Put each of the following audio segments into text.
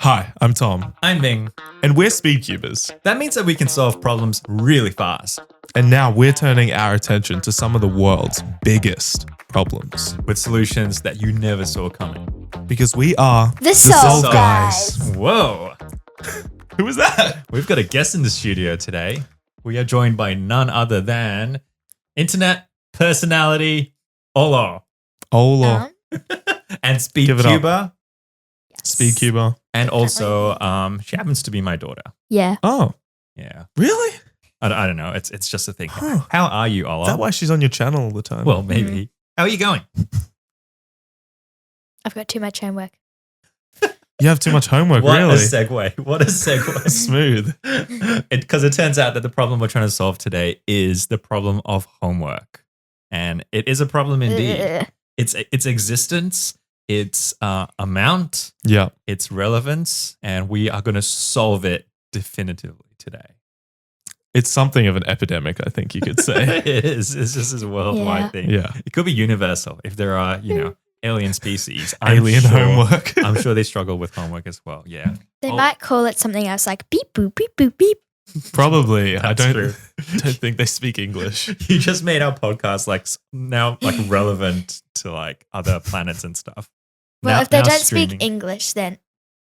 Hi, I'm Tom, I'm Ming. and we're speedcubers. That means that we can solve problems really fast And now we're turning our attention to some of the world's biggest problems. with solutions that you never saw coming. Because we are The Solve Guys. Whoa. Who was that? We've got a guest in the studio today. We are joined by none other than internet personality Olor Olor, and Give it up. speedcuber. speedcuber. And also, she happens to be my daughter. Yeah. Oh, Yeah. really? I don't know. It's just a thing. Huh. How are you, Olor? Is that why she's on your channel all the time? Well, maybe. How are you going? I've got too much homework. you have too much homework, What really? a segue. What a segue. Smooth. Because it turns out that the problem we're trying to solve today is the problem of homework. And it is a problem indeed. Ugh. Its existence, its amount, Yeah. its relevance, and we are going to solve it definitively today. It's something of an epidemic, I think you could say. It is. It's just a worldwide Yeah. thing. Yeah. It could be universal if there are, alien species. Alien homework. I'm sure they struggle with homework as well. Yeah. They Oh. might call it something else like beep boop beep boop beep. Probably. I That's don't think they speak English. You just made our podcast now relevant to other planets and stuff. Well, Now- if they now don't streaming. speak English, then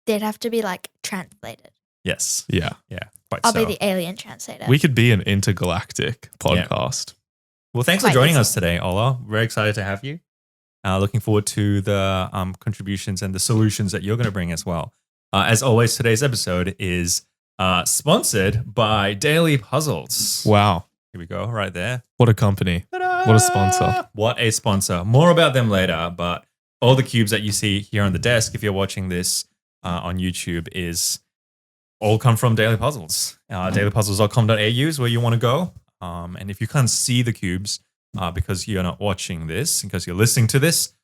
they'd have to be translated. Yes. Yeah. Yeah. Quite I'll so. be the alien translator. We could be an intergalactic podcast. Well, thanks for Quite joining easy. us today, Ola. Very excited to have you. Looking forward to the contributions and the solutions that you're going to bring as well. As always, today's episode is sponsored by Daily Puzzles. Wow. Here we go, right there. What a company. What a sponsor. What a sponsor. More about them later, but all the cubes that you see here on the desk, if you're watching this on YouTube, is all come from Daily Puzzles. Dailypuzzles.com.au is where you want to go. And if you can't see the cubes because you're not watching this, because you're listening to this,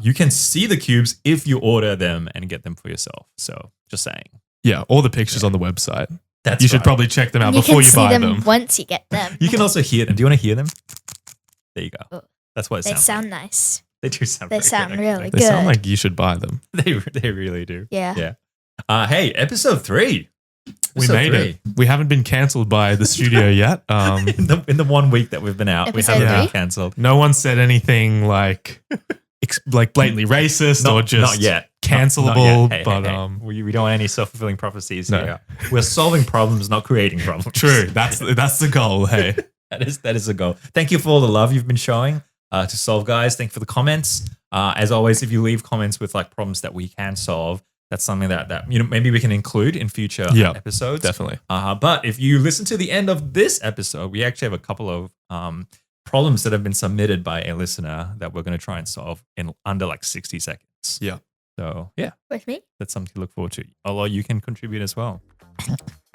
you can see the cubes if you order them and get them for yourself. So just saying. Yeah, all the pictures on the website. That's You should right. probably check them out And you before can you see buy them them. once you get them. You can also hear them. Do you want to hear them? There you go. Oh. That's what it They sounds sound like. nice. They do sound They very sound good, really actually. They sound Good. like you should buy them. They really do. Yeah. Yeah. Hey, episode 3. We Episode made it. We haven't been cancelled by the studio yet. In the 1 week that we've been out, we Episode haven't been three? cancelled. No one said anything like blatantly racist or just not yet. cancelable. Not yet. Hey, but hey, hey. We don't want any self-fulfilling prophecies No. here. We're solving problems, not creating problems. true. That's the goal. Hey, That is the goal. Thank you for all the love you've been showing to Solve Guys. Thank you for the comments. As always, if you leave comments with problems that we can solve, that's something that maybe we can include in future Yeah, episodes. definitely. But if you listen to the end of this episode, we actually have a couple of problems that have been submitted by a listener that we're going to try and solve in under 60 seconds. Yeah. So yeah, With me? that's something to look forward to. Although you can contribute as well.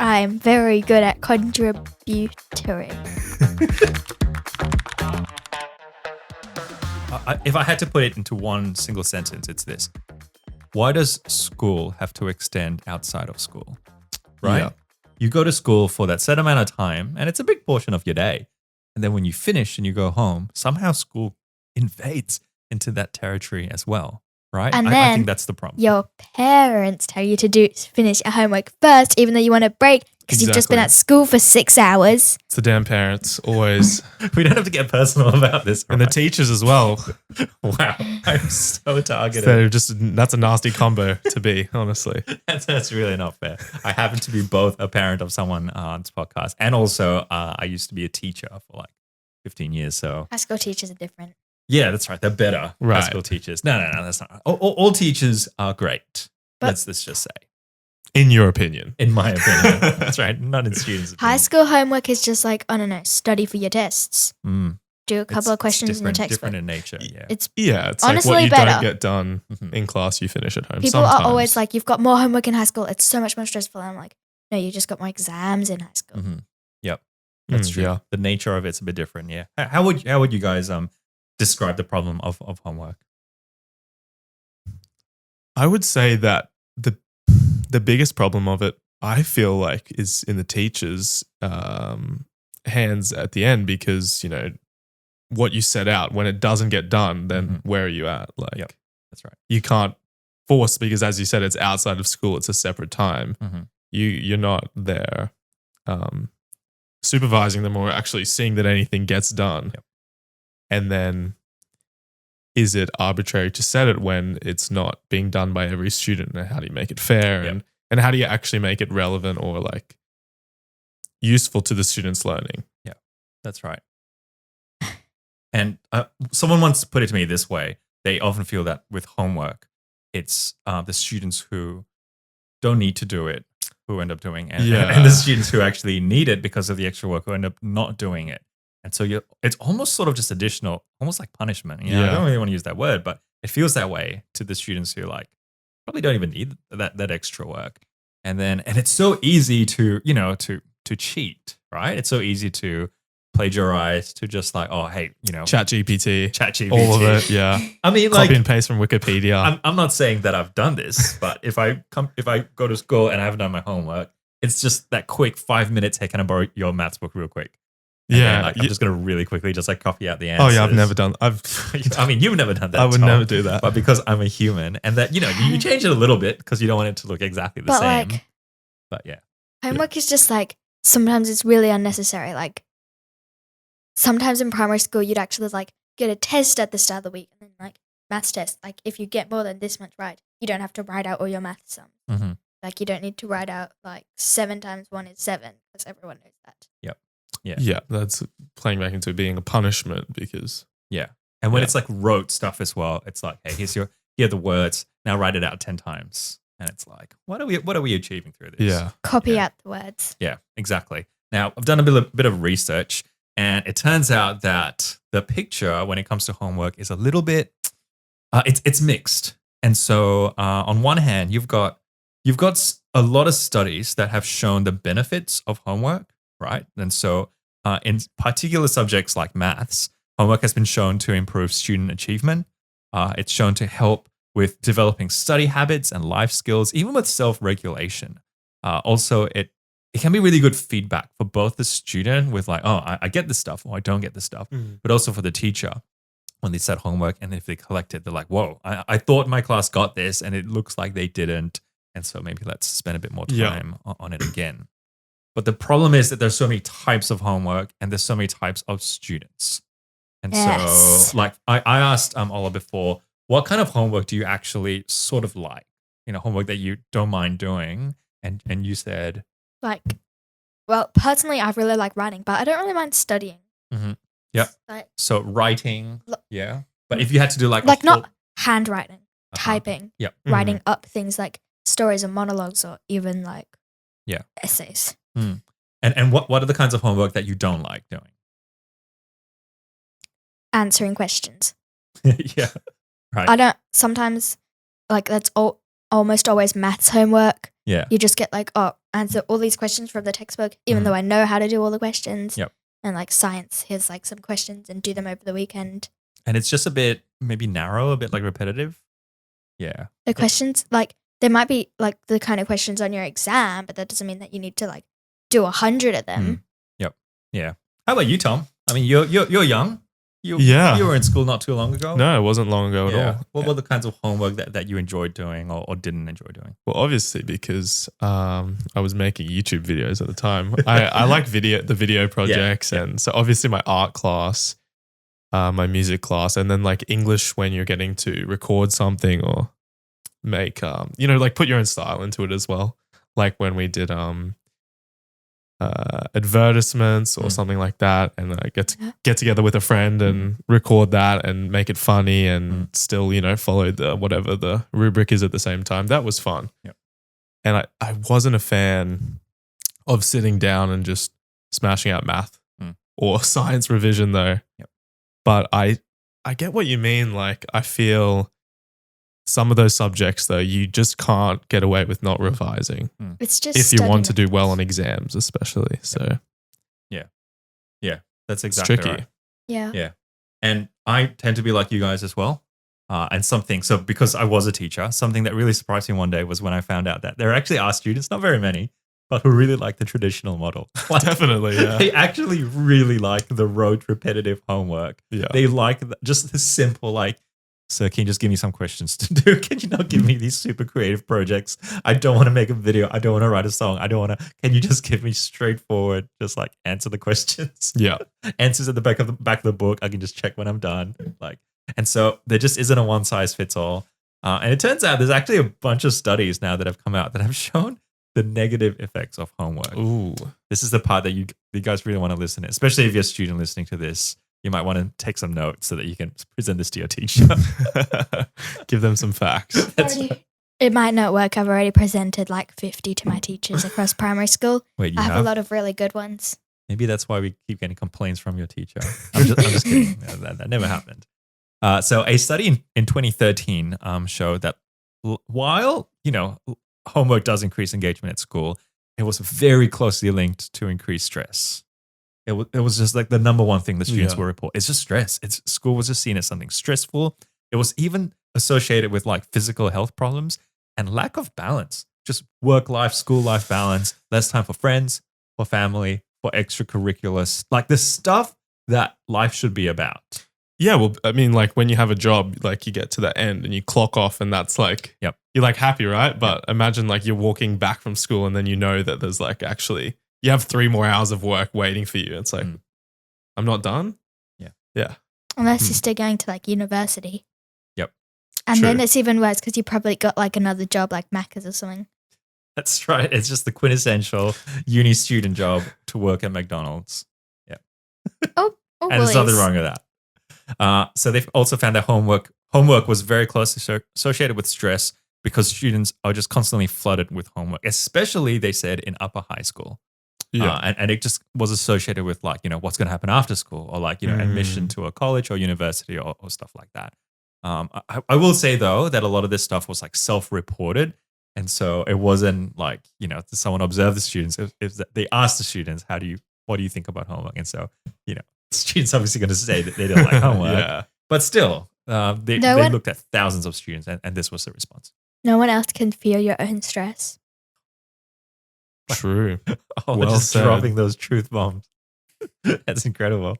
I'm very good at contributing. If I had to put it into one single sentence, it's this. Why does school have to extend outside of school? Right? Yeah. You go to school for that set amount of time, and it's a big portion of your day. And then when you finish and you go home, somehow school invades into that territory as well. Right? And I then think that's the problem. Your parents tell you to finish your homework first, even though you want a break because you've just been Exactly. at school for 6 hours. It's the damn parents always, We don't have to get personal about this. and the right? teachers as well. Wow. I'm so targeted. That's a nasty combo to be, honestly. That's really not fair. I happen to be both a parent of someone on this podcast, and also I used to be a teacher for 15 years. So High school teachers are different. yeah, that's right. They're better Right. high school teachers. No, that's not. All teachers are great. But- let's just say, In your opinion. in my opinion, that's right. Not in students' High opinion. school homework is just I don't know, study for your tests. Mm, Do a it's- couple of it's questions in your different- textbook. Different in nature. Yeah. It's Yeah, it's Honestly, like what you better. don't get done Mhm. in class, you finish at home. people Sometimes. are always you've got more homework in high school. It's so much more stressful. And I'm like, no, you just got more exams in high school. Mhm. Yep. That's true. Yeah. The nature of it's a bit different. Yeah. How would you guys describe the problem of homework? I would say that the biggest problem of it, I feel like, is in the teachers' hands at the end, because what you set out, when it doesn't get done, then Mhm. where are you at? Yep. That's right. You can't forced because, as you said, it's outside of school. It's a separate time. Mhm. You're not there supervising them or actually seeing that anything gets done. Yep. And then is it arbitrary to set it when it's not being done by every student? And how do you make it fair? Yep. And how do you actually make it relevant or like useful to the students' learning? Yeah, that's right. And someone once put it to me this way. They often feel that with homework, it's the students who don't need to do it who end up doing it. And the students who actually need it because of the extra work who end up not doing it. And so it's almost sort of just additional, almost like punishment. You know? I don't really want to use that word, but it feels that way to the students who like probably don't even need that extra work. And it's so easy to, to cheat, right? It's so easy to plagiarize, to just like, oh, hey, Chat GPT, all of it. Yeah. I mean, copy and paste from Wikipedia. I'm not saying that I've done this, but if I go to school and I haven't done my homework, it's just that quick 5 minutes. Hey, can I borrow your maths book real quick? And then, I'm just gonna really quickly just like copy out the answers. Oh yeah, I've never done. I mean, you've never done that. I would never do that. But because I'm a human, and that you change it a little bit because you don't want it to look exactly the same. But yeah, homework is just like sometimes it's really unnecessary. Like sometimes in primary school, you'd actually like get a test at the start of the week, and then like maths test. Like if you get more than this much right, you don't have to write out all your maths sums. Mm-hmm. Like you don't need to write out like 7 times 1 is 7 because everyone knows that. Yep. Yeah, that's playing back into being a punishment because and when it's like rote stuff as well, it's like, hey, here are the words. Now write it out 10 times, and it's like, what are we achieving through this? Yeah, copy out the words. Yeah, exactly. Now I've done a bit of research, and it turns out that the picture when it comes to homework is a little bit, it's mixed. And so on one hand, you've got a lot of studies that have shown the benefits of homework, right? And so in particular subjects like maths, homework has been shown to improve student achievement. It's shown to help with developing study habits and life skills, even with self-regulation. Also, it can be really good feedback for both the student with like, oh, I get this stuff or I don't get this stuff, but also for the teacher when they set homework and if they collect it, they're like, whoa, I thought my class got this and it looks like they didn't. And so maybe let's spend a bit more time on it again. But the problem is that there's so many types of homework and there's so many types of students. And so like I asked Ola before, what kind of homework do you actually sort of like? Homework that you don't mind doing. And you said? Like, well, personally, I really like writing, but I don't really mind studying. Mm-hmm. Yeah. So writing, yeah. But if you had to do like not handwriting, typing, writing up things like stories and monologues or even like essays. Mm. And what are the kinds of homework that you don't like doing? Answering questions. Yeah. Right. I don't sometimes like that's almost always maths homework. Yeah. You just get like, answer all these questions from the textbook, even though I know how to do all the questions. Yep. And like science, here's like some questions and do them over the weekend. And it's just a bit maybe narrow, a bit like repetitive. Yeah. The questions, like there might be like the kind of questions on your exam, but that doesn't mean that you need to like do 100 of them. Yep. Yeah. How about you, Tom? I mean, you're young. You were in school not too long ago. No, it wasn't long ago at all. What were the kinds of homework that you enjoyed doing or didn't enjoy doing? Well, obviously because I was making YouTube videos at the time. I like the video projects, and so obviously my art class, my music class, and then like English when you're getting to record something or make like put your own style into it as well. Like when we did advertisements or something like that, and I get together with a friend and record that and make it funny and still follow the whatever the rubric is at the same time. That was fun. Yep. And I wasn't a fan of sitting down and just smashing out math or science revision though. Yep. But I get what you mean. Like I feel some of those subjects, though, you just can't get away with not revising. It's just if you want to do well on exams, especially. So, yeah, that's exactly tricky. Right. Yeah. And I tend to be like you guys as well. So because I was a teacher, something that really surprised me one day was when I found out that there actually are students, not very many, but who really like the traditional model. Like, definitely, yeah. They actually really like the rote repetitive homework. Yeah. They like just the simple, like, So can you just give me some questions to do? Can you not give me these super creative projects? I don't want to make a video. I don't want to write a song. I don't want to. Can you just give me straightforward, just like answer the questions? Yeah. Answers at the back of the book. I can just check when I'm done. And so there just isn't a one size fits all. And it turns out there's actually a bunch of studies now that have come out that have shown the negative effects of homework. Ooh. This is the part that you guys really want to listen to, especially if you're a student listening to this. You might want to take some notes so that you can present this to your teacher. Give them some facts. It might not work. I've already presented like 50 to my teachers across primary school. Wait, I have a lot of really good ones. Maybe that's why we keep getting complaints from your teacher. I'm just kidding. That never happened. So a study in 2013 showed that while, homework does increase engagement at school, it was very closely linked to increased stress. It was just like the number one thing the students will report. It's just stress. School was just seen as something stressful. It was even associated with like physical health problems and lack of balance. Just work life, school life balance, less time for friends, for family, for extracurriculars, like the stuff that life should be about. Yeah, well, I mean, like when you have a job, like you get to the end and you clock off and that's like, Yep. You're like happy, right? But imagine like you're walking back from school and then you know that there's like actually, you have 3 more hours of work waiting for you. It's like, I'm not done. Yeah. Yeah. Unless you're still going to like university. Yep. And True. then it's even worse because you probably got like another job like Macca's or something. That's right. It's just the quintessential uni student job to work at McDonald's. Yeah. Oh, And there's nothing wrong with that. So they've also found that homework was very closely associated with stress because students are just constantly flooded with homework, especially, they said, in upper high school. Yeah. And it just was associated with like, what's going to happen after school or like, admission to a college or university or stuff like that. I will say, though, that a lot of this stuff was like self-reported. And so it wasn't like, someone observed the students. They asked the students, what do you think about homework? And so, students obviously going to say that they don't like homework. Yeah. But still, they looked at thousands of students and this was the response. No one else can feel your own stress. True. Oh, Well just said. dropping those truth bombs. That's incredible.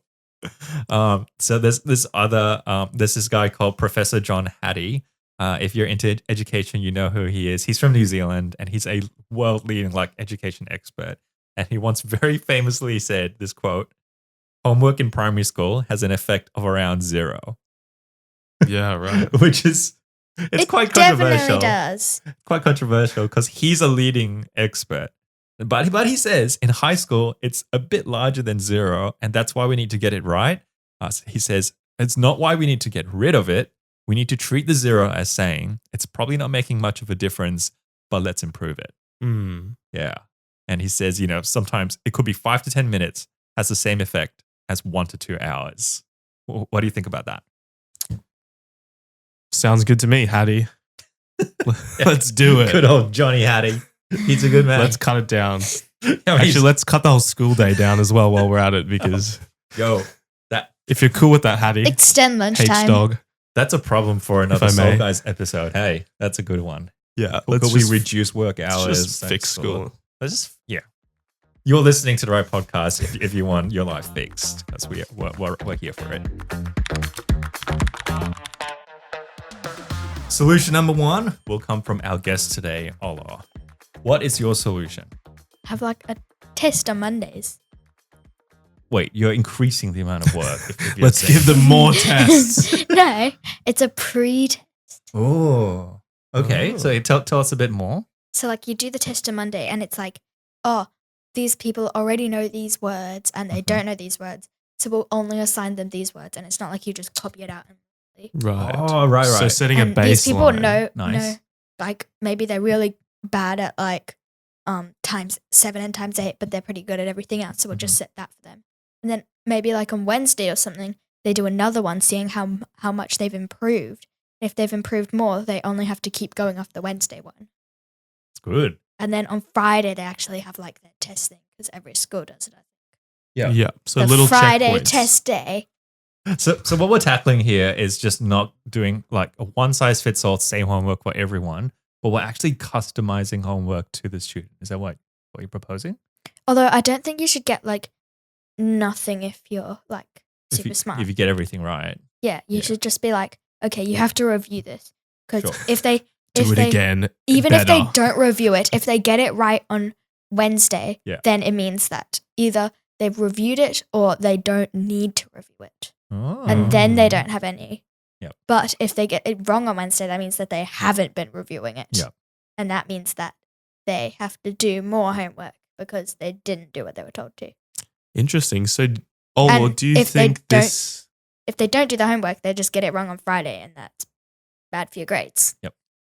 So there's this guy called Professor John Hattie. If you're into education, you know who he is. He's from New Zealand and he's a world-leading like education expert. And he once very famously said this quote, "Homework in primary school has an effect of around 0." Yeah, right. Which is, it's quite definitely controversial. does. Quite controversial because he's a leading expert. But he says in high school, it's a bit larger than 0. And that's why we need to get it right. He says, it's not why we need to get rid of it. We need to treat the 0 as saying, it's probably not making much of a difference, but let's improve it. Yeah. And he says, sometimes it could be 5 to 10 minutes has the same effect as 1 to 2 hours. What do you think about that? Sounds good to me, Hattie. Let's do it. Good old Johnny Hattie. He's a good man. Let's cut it down. Actually, Actually, let's cut the whole school day down as well while we're at it because if you're cool with that, Hattie, Extend lunchtime. H-dog. that's a problem for another I may. Soul Guys episode. Hey, that's a good one. Yeah, Could we reduce work let's hours? just fix school. You're listening to the right podcast if you want your life fixed, because we're here for it. Solution number 1 will come from our guest today, Olor. What is your solution? Have like a test on Mondays. Wait, you're increasing the amount of work. if you're Let's saying- give them more tests. No, it's a pre-test. Oh, okay. Oh. So tell us a bit more. So like you do the test on Monday and it's like, oh, these people already know these words and they don't know these words. So we'll only assign them these words. And it's not like you just copy it out. Right. Oh, right. So setting a And baseline. these people know, Nice. like maybe they're really bad at like times 7 and times 8, but they're pretty good at everything else. So we'll just set that for them. And then maybe like on Wednesday or something, they do another one, seeing how much they've improved. If they've improved more, they only have to keep going off the Wednesday one. It's good. And then on Friday, they actually have like their test thing because every school does it. I Yeah. Yeah. So think. The little Friday checkpoints. test day. So what we're tackling here is just not doing like a one size fits all, same homework for everyone, but we're actually customizing homework to the student. Is that what you're proposing? Although I don't think you should get like nothing if you're like super If smart. you get everything right. Yeah, you Yeah. should just be like, okay, you have to review this. Because Sure. if they Do it again. even if they better. don't review it, if they get it right on Wednesday, Yeah. then it means that either they've reviewed it or they don't need to review it. Oh. And then they don't have any. Yep. But if they get it wrong on Wednesday, that means that they haven't been reviewing it. Yep. And that means that they have to do more homework because they didn't do what they were told to. Interesting. So, Olor, And do you if they think don't- this? If they don't do the homework, they just get it wrong on Friday, and that's bad for your grades.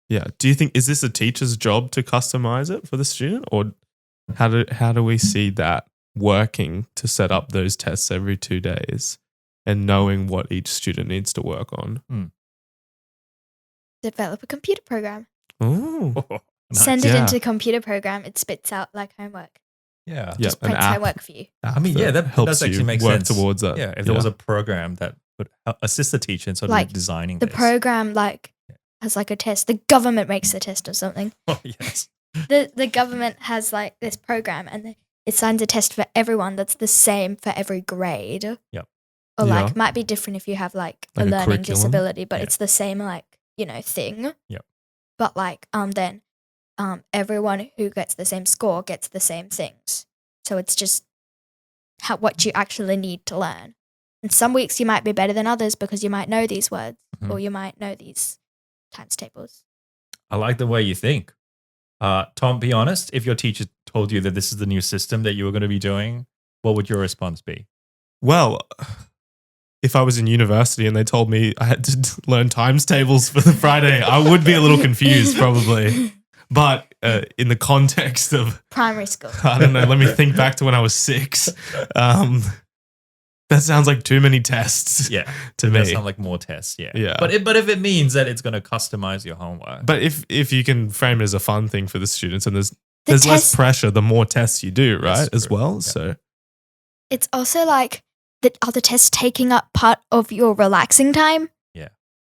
Yeah. Do you think is this a teacher's job to customize it for the student, or how do we see that working to set up those tests every 2 days and knowing what each student needs to work on? Develop a computer program. Oh, Nice. Send it Yeah. into a computer program. It spits out like homework. Yeah. yeah, Just an prints app. homework for you. app I mean, yeah, that helps does actually you make work sense. towards that. Yeah, if there was a program that would assist the teacher in sort of Like, designing The this. program has like a test. The government makes the test or something. Oh, yes. The government has like this program and it signs a test for everyone that's the same for every grade. Yep. Or Yeah. like might be different if you have like Like a a learning curriculum? disability, but Yeah. it's the same like, thing. Yep. But like then everyone who gets the same score gets the same things. So it's just what you actually need to learn. And some weeks you might be better than others because you might know these words Mhm. or you might know these times tables. I like the way you think. Tom, be honest. If your teacher told you that this is the new system that you were going to be doing, what would your response be? Well, if I was in university and they told me I had to learn times tables for the Friday, I would be a little confused probably. But in the context of, Primary school. I don't know, let me think back to when I was 6. That sounds like too many tests Yeah, to that me. sound like more tests. Yeah, Yeah. But if it means that it's going to customize your homework, But if you can frame it as a fun thing for the students and there's The less test- pressure the more tests you do, right? As true. well. Yeah. So It's also like are the tests taking up part of your relaxing time?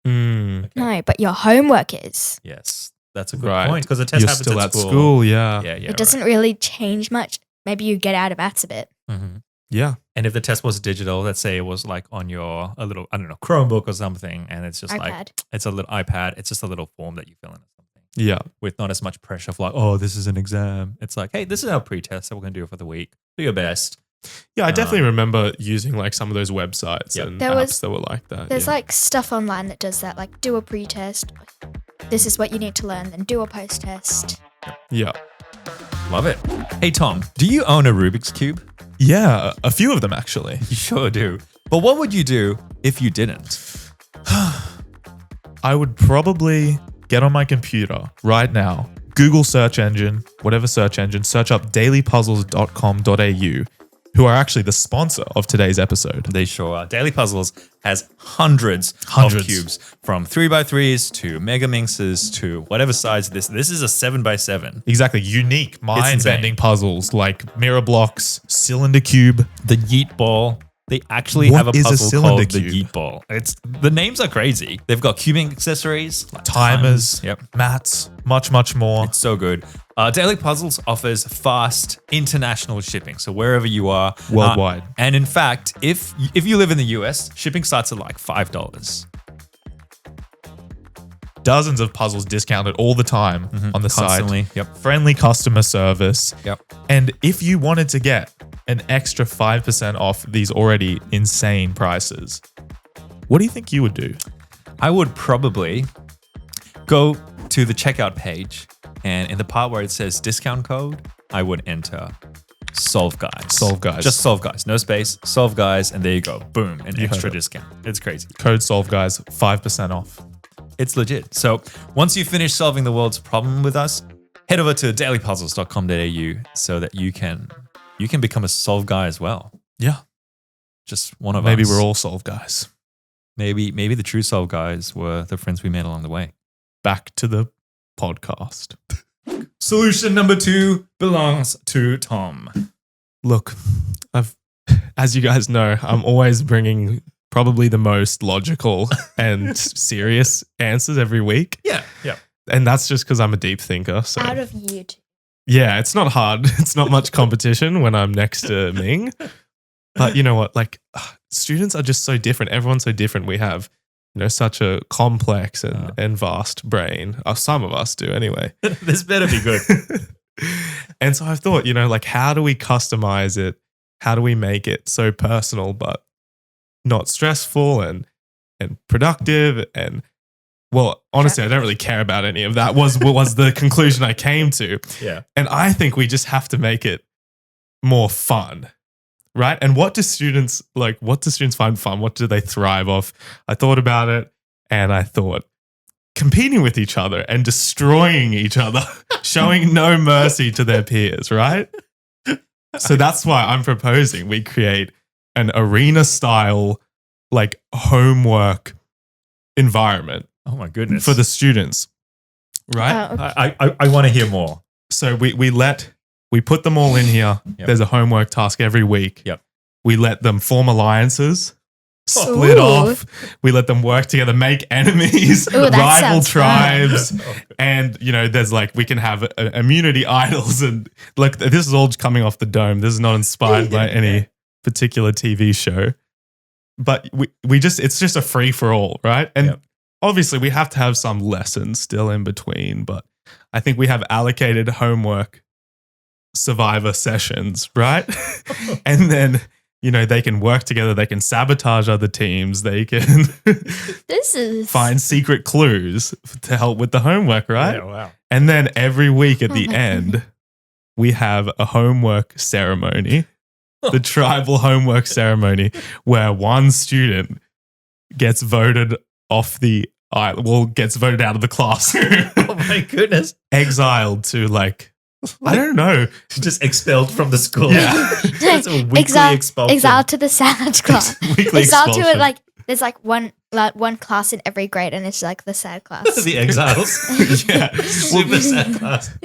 mm, Okay. No, but your homework is. yes, that's a good Right. point because the test you're happens still at at school, yeah. Yeah, yeah. It doesn't really change much. Maybe you get out of maths a bit. hmm Yeah. And if the test was digital, let's say it was like on your a little Chromebook or something, and it's just like iPad. it's a little iPad. It's just a little form that you fill in or something Yeah. with not as much pressure of like, oh, this is an exam. It's like, hey, this is our pre-test that we're gonna do for the week. Do your best. Yeah, I definitely remember using like some of those websites Yep. and There apps was- that were like that. There's yeah. like stuff online that does that, like do a pre-test. This is what you need to learn, then do a post-test. Yeah. Love it. Hey Tom, do you own a Rubik's Cube? Yeah, a few of them actually. You sure do. But what would you do if you didn't? I would probably get on my computer right now, Google search engine, whatever search engine, search up dailypuzzles.com.au, who are actually the sponsor of today's episode. They sure are. Daily Puzzles has hundreds Hundreds. of cubes, from 3x3s to Mega Minxes to whatever size this. This is a 7x7. Exactly. Unique, insane. mind-bending puzzles like mirror blocks, cylinder cube. The Yeet Ball. They actually What have a is a puzzle cylinder called the cube? Yeet Ball. The names are crazy. They've got cubing accessories, like Timers, Yep. mats, much, much more. It's so good. Daily Puzzles offers fast international shipping, so wherever you are, Worldwide. And in fact, if you live in the US, shipping starts at like $5. Dozens of puzzles discounted all the time on the Constantly. site. Yep. Friendly customer service. Yep. And if you wanted to get an extra 5% off these already insane prices, what do you think you would do? I would probably go to the checkout page, and in the part where it says discount code, I would enter Solve Guys. Solve Guys. Just Solve Guys. No space. Solve Guys, and there you go. Boom. An You extra heard it. discount. It's crazy. Code solve guys, 5% off. It's legit. So once you finish solving the world's problem with us, head over to dailypuzzles.com.au so that you can become a Solve Guy as well. Yeah. Just one of Maybe us. we're all solve guys. Maybe the true Solve Guys were the friends we made along the way. Back to the podcast. Solution number 2 belongs to Tom. Look, as you guys know, I'm always bringing probably the most logical and serious answers every week. Yeah. And that's just because I'm a deep thinker. So Out of you two. yeah, it's not hard. It's not much competition when I'm next to Ming. But you know what? Like, students are just so different. Everyone's so different. We have such a complex and vast brain. Some of us do anyway. This better be good. And so I thought, like, how do we customize it? How do we make it so personal but not stressful and productive? And well, honestly, I don't really care about any of that. Was the conclusion I came to. Yeah. And I think we just have to make it more fun. Right? And what do students find fun? What do they thrive off? I thought about it and I thought competing with each other and destroying each other, showing no mercy to their peers, right? So that's why I'm proposing we create an arena style like homework environment. Oh my goodness. For the students. Right? Okay. I want to hear more. So we put them all in here. Yep. There's a homework task every week. Yep. We let them form alliances, split Ooh. off. We let them work together, make enemies, Ooh, that rival sounds fun. tribes. And, there's we can have immunity idols. And look, this is all coming off the dome. This is not inspired by any particular TV show. But it's just a free for all, right? And obviously we have to have some lessons still in between. But I think we have allocated homework survivor sessions, right? And then, they can work together. They can sabotage other teams. They can find secret clues to help with the homework, right? Yeah, wow. And then every week at the end, we have a homework ceremony, the tribal homework ceremony, where one student gets voted off gets voted out of the classroom. Oh my goodness. Exiled to I don't know. Just expelled from the school. Yeah. It's a weekly expulsion. Exiled to the sad class. Weekly Exiled to expulsion. it there's one class in every grade and it's the sad class. The exiles. Yeah. Super sad class.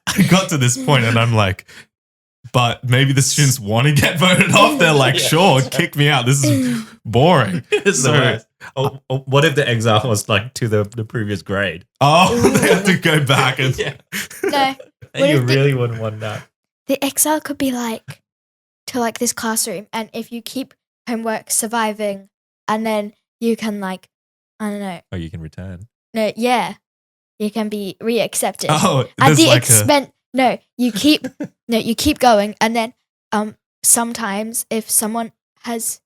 I got to this point and I'm like, but maybe the students want to get voted off. They're like, sure, kick me out. This is boring. It's the worst. What if the exile was to the previous grade? Oh, they have to go back and No. And you really wouldn't want that. The exile could be to this classroom, and if you keep homework surviving, and then you can I don't know. Oh, you can return. No, yeah, you can be reaccepted. Oh, At there's the expense. No, you keep going, and then sometimes if someone has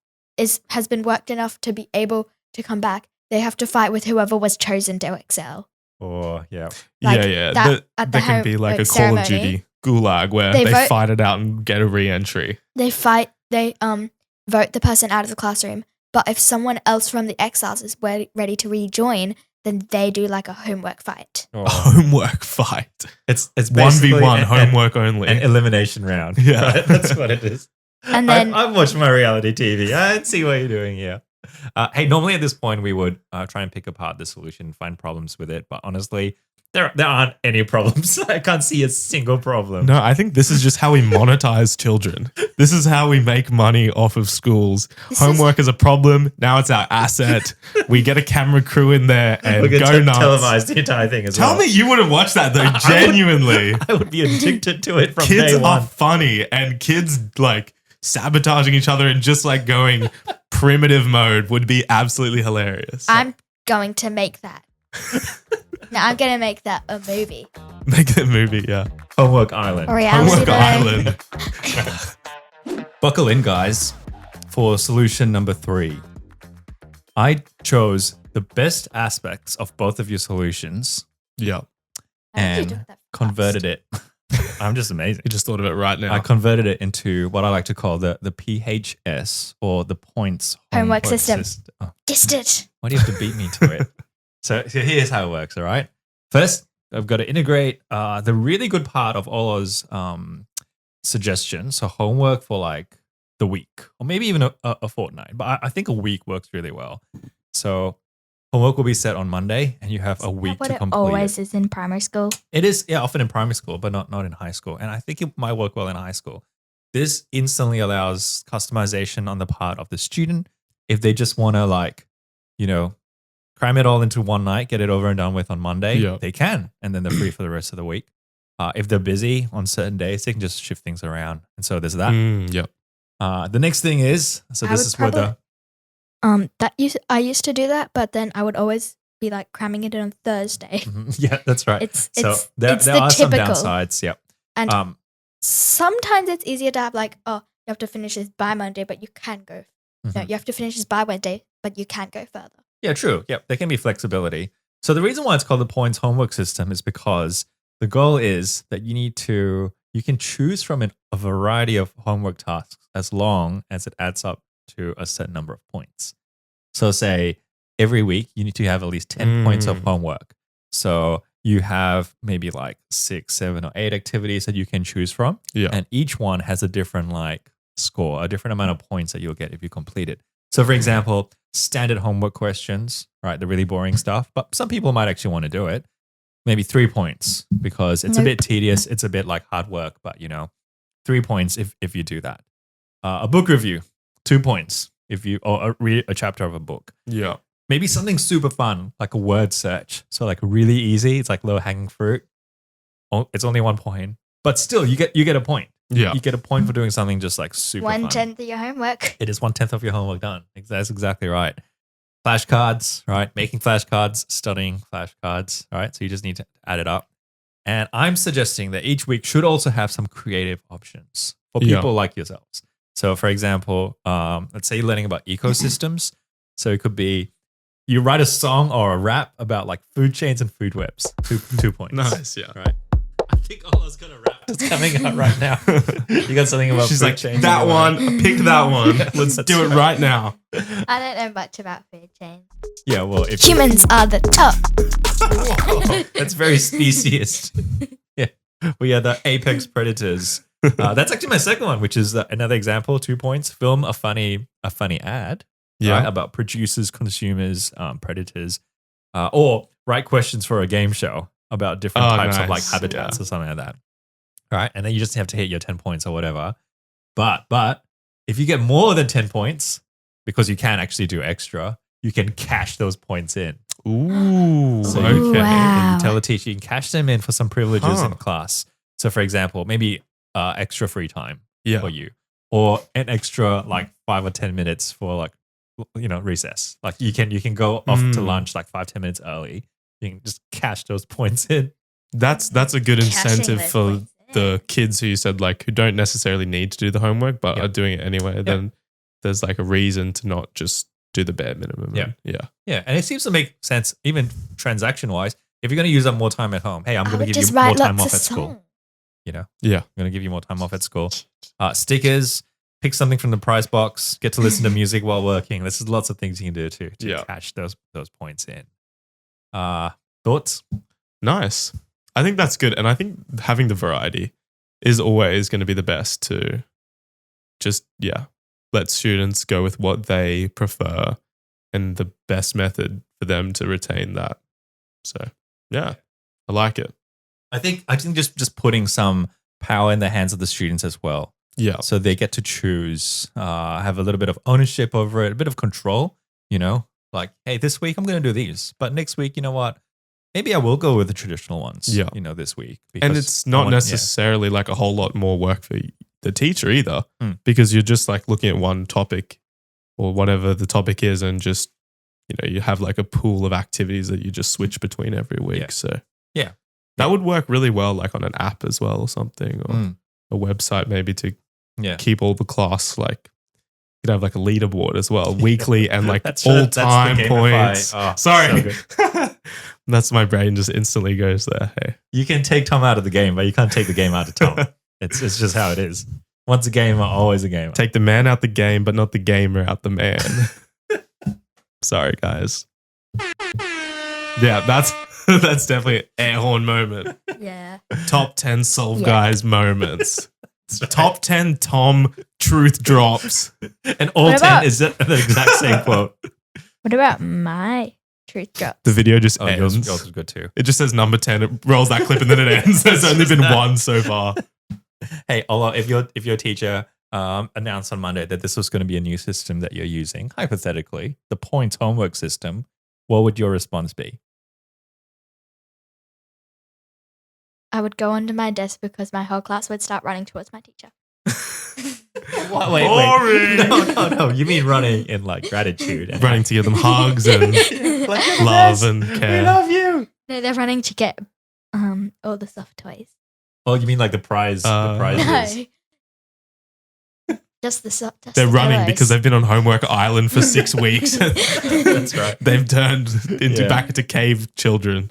been worked enough to be able to come back, they have to fight with whoever was chosen to excel. Oh, yeah. That at the there can be a Call of ceremony, Duty gulag where they they vote- fight it out and get a re-entry. They vote the person out of the classroom, but if someone else from the exiles is ready to rejoin, then they do a homework fight. Oh. A homework fight. It's 1v1 homework only. An elimination round. Yeah. Right? That's what it is. And then I've watched my reality TV. I see what you're doing here. Hey, normally at this point we would try and pick apart the solution, find problems with it. But honestly, there aren't any problems. I can't see a single problem. No, I think this is just how we monetize children. This is how we make money off of schools. Homework is a problem. Now it's our asset. We get a camera crew in there and We're go going to nuts. televise the entire thing as well. Tell me you wouldn't watch that though, genuinely. I would be addicted to it from Kids day are one. funny and kids sabotaging each other and just going primitive mode would be absolutely hilarious. I'm going to make that. No, I'm going to make that a movie. Make that movie, yeah. Homework Island. A reality Homework show. Island. Buckle in, guys, for solution number 3. I chose the best aspects of both of your solutions Yeah. and converted it. I'm just amazing. I just thought of it right now. I converted it into what I like to call the PHS, or the points Homework system. Oh, Just it. why do you have to beat me to it? So here's how it works, all right? First, I've got to integrate the really good part of Olor's suggestions. So homework for the week, or maybe even a fortnight. But I think a week works really well. So homework will be set on Monday, and you have a week What to it complete always it. is in primary school. It is, yeah, often in primary school, but not in high school. And I think it might work well in high school. This instantly allows customization on the part of the student. If they just want to cram it all into one night, get it over and done with on Monday, they can. And then they're free for the rest of the week. If they're busy on certain days, they can just shift things around. And so there's that. Yep. The next thing is, so this is where I used to do that, but then I would always be like cramming it in on Thursday. Yeah, that's right. It's So it's there it's the are some typical. downsides. Yep. And Um, sometimes it's easier to have like, oh, you have to finish this by Monday, but you can go. No, you have to finish this by Wednesday, but you can go further. Yeah, true. Yep, there can be flexibility. So the reason why it's called the points homework system is because the goal is that you can choose from a variety of homework tasks as long as it adds up to a certain number of points. So say every week you need to have at least 10 points of homework. So you have maybe like 6, 7, or 8 activities that you can choose from. Yeah. And each one has a different like score, a different amount of points that you'll get if you complete it. So for example, standard homework questions, right? The really boring stuff, but some people might actually want to do it. Maybe 3 points because it's a bit tedious. It's a bit like hard work, but 3 points if you do that. A book review, 2 points or read a chapter of a book. Yeah. Maybe something super fun, like a word search. So like really easy. It's like low hanging fruit. It's only 1 point, but still you get a point. Yeah. You get a point for doing something just like super fun. 1/10 of your homework. It is 1/10 of your homework done. That's exactly right. Flashcards, right? Making flashcards, studying flashcards, right? So you just need to add it up. And I'm suggesting that each week should also have some creative options for people like yourselves. So for example, let's say you're learning about ecosystems. So it could be you write a song or a rap about like food chains and food webs. 2 points. Nice, yeah. Right. I think Ola's got a rap that's coming out right now. You got something about She's food like, chains? that one, pick that one. Let's That's do it right now. I don't know much about food chains. Yeah, well, if Humans are the top. Whoa, that's very speciest. Yeah, we are the apex predators. That's actually my second one, which is another example. 2 points. Film a funny ad, right, about producers, consumers, predators, or write questions for a game show about different types of like habitats or something like that. Right, and then you just have to hit your 10 points or whatever. But if you get more than 10 points, because you can actually do extra, you can cash those points in. Ooh, So okay. you tell the teacher you can cash them in for some privileges in class. So for example, maybe extra free time for you, or an extra like 5 or 10 minutes for like recess. Like you can go off to lunch like 5-10 minutes early. You can just cash those points in. That's a good incentive those for points the kids who you said like who don't necessarily need to do the homework but are doing it anyway. Then there's like a reason to not just do the bare minimum. Yeah, and it seems to make sense even transaction wise. If you're going to use up more time at home, hey, I'm going to give you more time off at school. I'm going to give you more time off at school. Stickers, pick something from the prize box, get to listen to music while working. This is lots of things you can do to cash those points in. Thoughts? Nice. I think that's good. And I think having the variety is always going to be the best to just, let students go with what they prefer and the best method for them to retain that. So, I like it. I think just putting some power in the hands of the students as well. Yeah. So they get to choose, have a little bit of ownership over it, a bit of control, like, hey, this week I'm going to do these, but next week, you know what? Maybe I will go with the traditional ones, this week. And it's not necessarily like a whole lot more work for the teacher either, because you're just like looking at one topic or whatever the topic is and just, you have like a pool of activities that you just switch between every week. Yeah. So that would work really well like on an app as well or something, or a website maybe to keep all the class like. You could have like a leaderboard as well, weekly and like all-time points. Oh, sorry. So that's my brain just instantly goes there. Hey, you can take Tom out of the game, but you can't take the game out of Tom. It's just how it is. Once a gamer, always a gamer. Take the man out the game, but not the gamer out the man. Sorry, guys. Yeah, that's definitely an air horn moment. Yeah. Top 10 Solve Guys moments. Top 10 Tom truth drops. And all 10 is the exact same quote. What about my truth drops? The video just ends. Yours is good too. It just says number 10. It rolls that clip and then it ends. There's only been one so far. Hey, Olor, if your teacher announced on Monday that this was going to be a new system that you're using, hypothetically, the points homework system, what would your response be? I would go under my desk because my whole class would start running towards my teacher. Wait. Boring. No. You mean running in like gratitude and Running to give them hugs and like, love and care. We love you. No, they're running to get all the soft toys. Oh, you mean like the prize? The prizes. No. Just the soft. They're running because they've been on Homework Island for 6 weeks. That's right. They've turned back into cave children.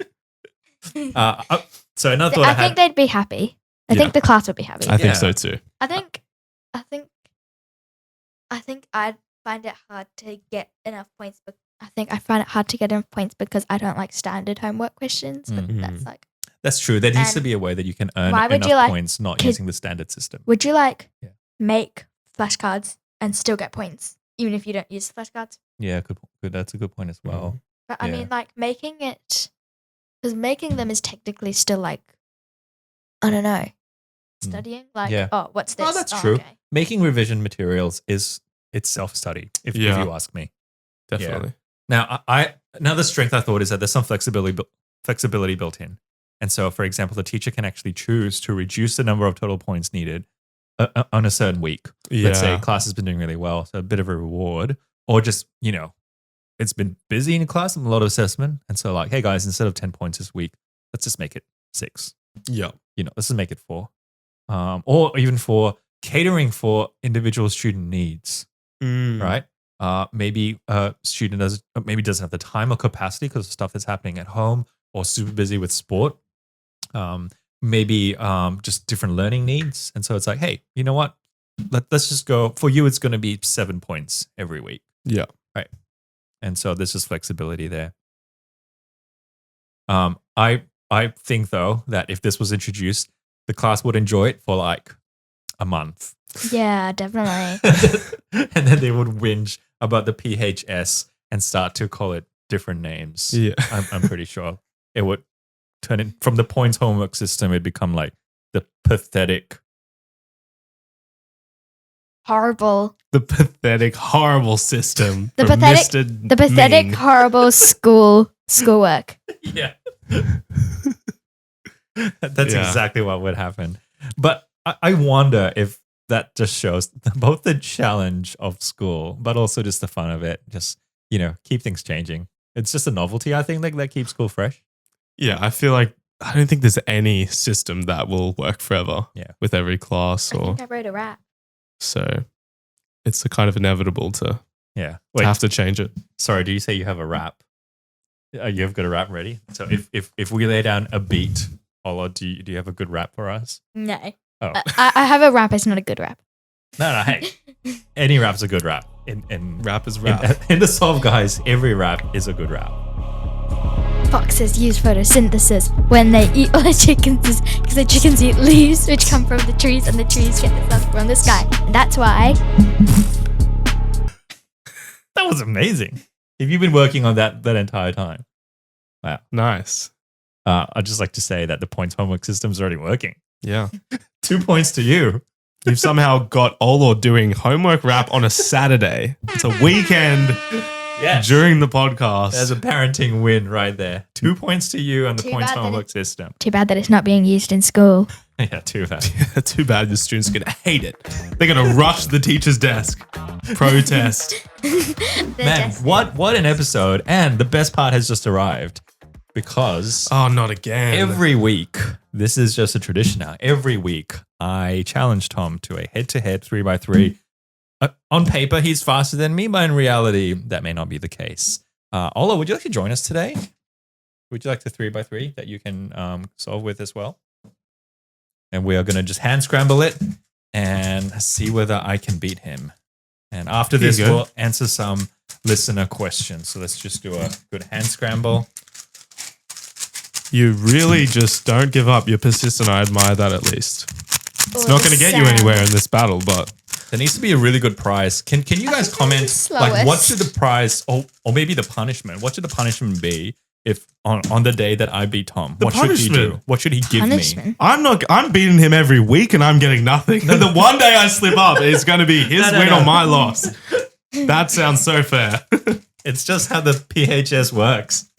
So another thought I think they'd be happy. I think the class would be happy. I think so too. I think I'd find it hard to get enough points. But I think I find it hard to get enough points because I don't like standard homework questions. But that's true. There needs to be a way that you can earn enough points not using the standard system. Would you make flashcards and still get points even if you don't use flashcards? Yeah, good. That's a good point as well. But I mean, like making it, because making them is technically still like, I don't know, studying. Like, what's this? Oh, that's true. Okay. Making revision materials is self-study, if you ask me. Definitely. Yeah. Now, another strength I thought is that there's some flexibility built in. And so, for example, the teacher can actually choose to reduce the number of total points needed on a certain week. Let's say class has been doing really well, so a bit of a reward, or just, it's been busy in class and a lot of assessment. And so like, hey guys, instead of 10 points this week, let's just make it 6. Yeah. Let's just make it 4. Or even for catering for individual student needs, right? Maybe a student doesn't have the time or capacity because of stuff that's happening at home or super busy with sport. Maybe just different learning needs. And so it's like, hey, you know what? Let's just go. For you, it's going to be 7 points every week. Yeah. Right. And so there's just flexibility there. I think, though, that if this was introduced, the class would enjoy it for like a month. Yeah, definitely. And then they would whinge about the PHS and start to call it different names. Yeah. I'm pretty sure it would turn in from the points homework system. It'd become like the pathetic, horrible system. The pathetic, horrible schoolwork. Yeah. That's exactly what would happen. But I wonder if that just shows both the challenge of school, but also just the fun of it. Just, keep things changing. It's just a novelty, I think, that keeps school fresh. Yeah, I feel like I don't think there's any system that will work forever with every class. I think I wrote a rap. So it's kind of inevitable to have to change it. Sorry, do you say you have a rap? You've got a rap ready? So if we lay down a beat, Olor, do you have a good rap for us? No. Oh. I have a rap. It's not a good rap. No, hey. Any rap's a good rap. Rap is rap. In the Solve Guys, every rap is a good rap. Foxes use photosynthesis when they eat all the chickens because the chickens eat leaves which come from the trees and the trees get the sun from the sky. And that's why. That was amazing. Have you been working on that entire time? Wow. Nice. I'd just like to say that the points homework system is already working. Yeah. 2 points to you. You've somehow got Olor doing homework rap on a Saturday. It's a weekend during the podcast. There's a parenting win right there. 2 points to you on the points homework system. Too bad that it's not being used in school. Yeah, too bad. Too bad the students are going to hate it. They're going to rush the teacher's desk. Protest. Man, what an episode. And the best part has just arrived. Because not again. Every week, this is just a tradition now. Every week, I challenge Tom to a head-to-head 3x3. On paper, he's faster than me, but in reality, that may not be the case. Olor, would you like to join us today? Would you like the 3x3 that you can solve with as well? And we are going to just hand scramble it and see whether I can beat him. And after this, we'll answer some listener questions. So let's just do a good hand scramble. You really just don't give up. You're persistent. I admire that at least. It's not going to get you anywhere in this battle, but there needs to be a really good prize. Can you guys comment, like, what should the prize or maybe the punishment? What should the punishment be if on the day that I beat Tom? What should he do? What should he give me? I'm beating him every week and I'm getting nothing. The one day I slip up, it's going to be his win or my loss. That sounds so fair. It's just how the PHS works.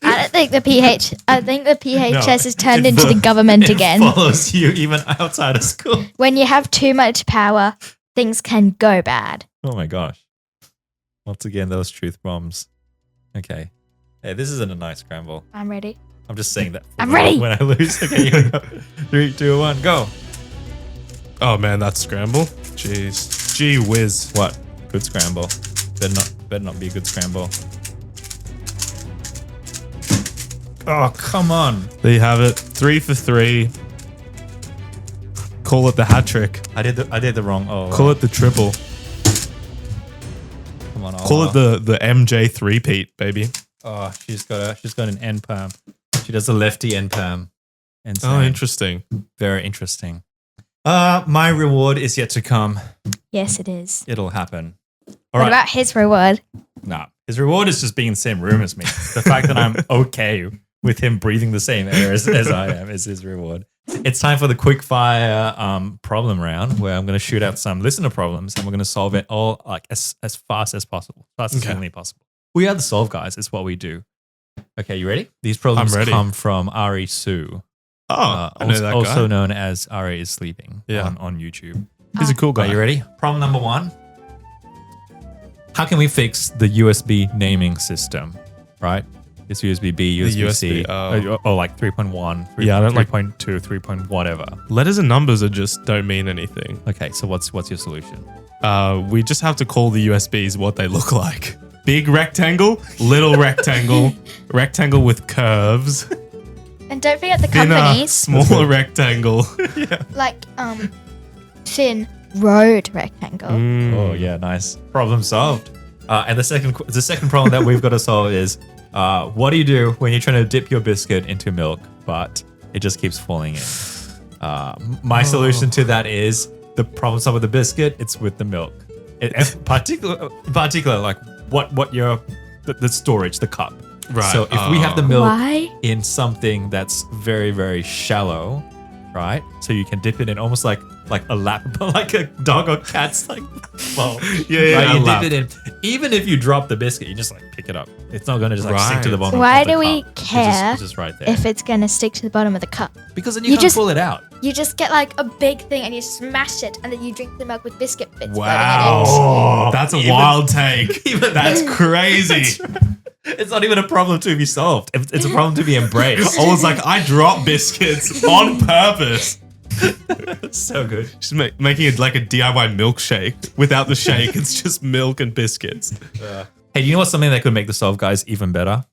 I don't think the PHS has turned It into the fo- government it again. follows you even outside of school. When you have too much power, things can go bad. Oh my gosh. Once again, those truth bombs. Okay. Hey, this isn't a nice scramble. I'm ready. I'm just saying that. I'm ready. When I lose. Okay, here we go. 3, 2, 1, go. Oh man, that scramble. Jeez. Gee whiz. What? Good scramble. Better not be a good scramble. Oh, come on. There you have it. 3 for 3. Call it the hat trick. I did the wrong. Oh. Call it the triple. Come on. Call it the MJ three-peat, baby. Oh, she's got an end perm. She does a lefty end perm. Insane. Oh, interesting. Very interesting. My reward is yet to come. Yes, it is. It'll happen. All What right. about his reward? Nah. His reward is just being in the same room as me. The fact that I'm okay with him breathing the same air as I am is his reward. It's time for the quick fire problem round where I'm going to shoot out some listener problems and we're going to solve it all like as fast as possible. Fast as humanly possible. We are the solve guys. It's what we do. Okay, you ready? These problems I'm ready. come from Ari Sue. Oh, I know that guy. Also known as Ari is Sleeping Yeah. on YouTube. He's a cool guy. Are you ready? Problem number 1. How can we fix the USB naming system? Right? It's USB B, USB C, USB, or like 3.1, Yeah, I don't like- 3.2, 3. Whatever. Letters and numbers are just don't mean anything. Okay, so what's your solution? We just have to call the USBs what they look like. Big rectangle, little rectangle, rectangle with curves, And don't forget the thinner, companies, smaller rectangle. like thin road rectangle. Oh yeah, nice. Problem solved. And the second problem that we've got to solve is what do you do when you're trying to dip your biscuit into milk, but it just keeps falling in? My solution to that is the problem's not with the biscuit; it's with the milk. Particular, like what your the storage, the cup. Right. So if we have the milk Why? in something that's very, very shallow, right? So you can dip it in almost like a lap, like a dog or cat's like bowl. Yeah, right? a You lap. dip it in. Even if you drop the biscuit, you just like pick it up. It's not going to just like sink to the Right. bottom. Why of the do we cup. care It's just right there. if it's gonna stick to the bottom of the cup? Because then you you can't just- pull it out. You just get like a big thing and you smash it, and then you drink the milk with biscuit bits floating Wow. in it. Oh, That's a even- wild take. even That's that- crazy. It's not even a problem to be solved. It's a problem to be embraced. I was like, I drop biscuits on purpose. So good. Just making it like a DIY milkshake. Without the shake, it's just milk and biscuits. Hey, you know what's something that could make the Solve Guys even better?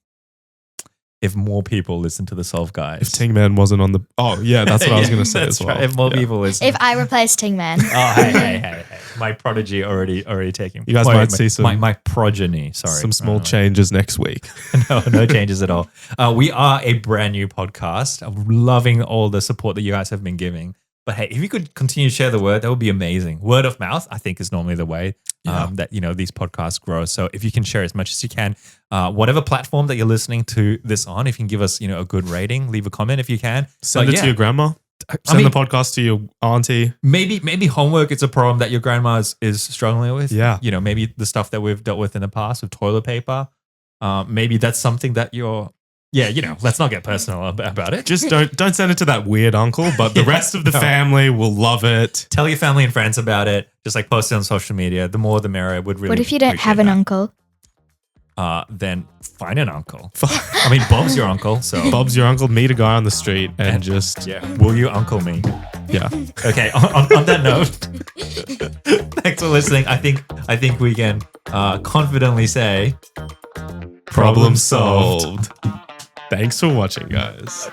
If more people listen to the Solve Guys. If Ting Man wasn't on the... Oh, yeah, that's what I was going to say that's as well. right. If more Yeah. people listen. If I replace Ting Man, Oh, hey. My prodigy already taking. You guys might see some- my progeny. Sorry, Some small changes next week. no changes at all. We are a brand new podcast. I'm loving all the support that you guys have been giving. But hey, if you could continue to share the word, that would be amazing. Word of mouth, I think, is normally the way that these podcasts grow. So if you can share as much as you can, whatever platform that you're listening to this on, if you can give us a good rating, leave a comment if you can. Send But it to your grandma. Send mean- the podcast to your auntie. Maybe homework is a problem that your grandma is struggling with. Yeah. Maybe the stuff that we've dealt with in the past with toilet paper. Maybe that's something that you're. Yeah, let's not get personal about it. Just don't send it to that weird uncle, but the rest of the family will love it. Tell your family and friends about it. Just like post it on social media. The more, the merrier. Would really. what if you don't have an uncle? Then find an uncle. I mean, Bob's your uncle, so Bob's your uncle. Meet a guy on the street and just will you uncle me? yeah. Okay. On that note, thanks for listening. I think we can confidently say Problem solved. Thanks for watching, guys.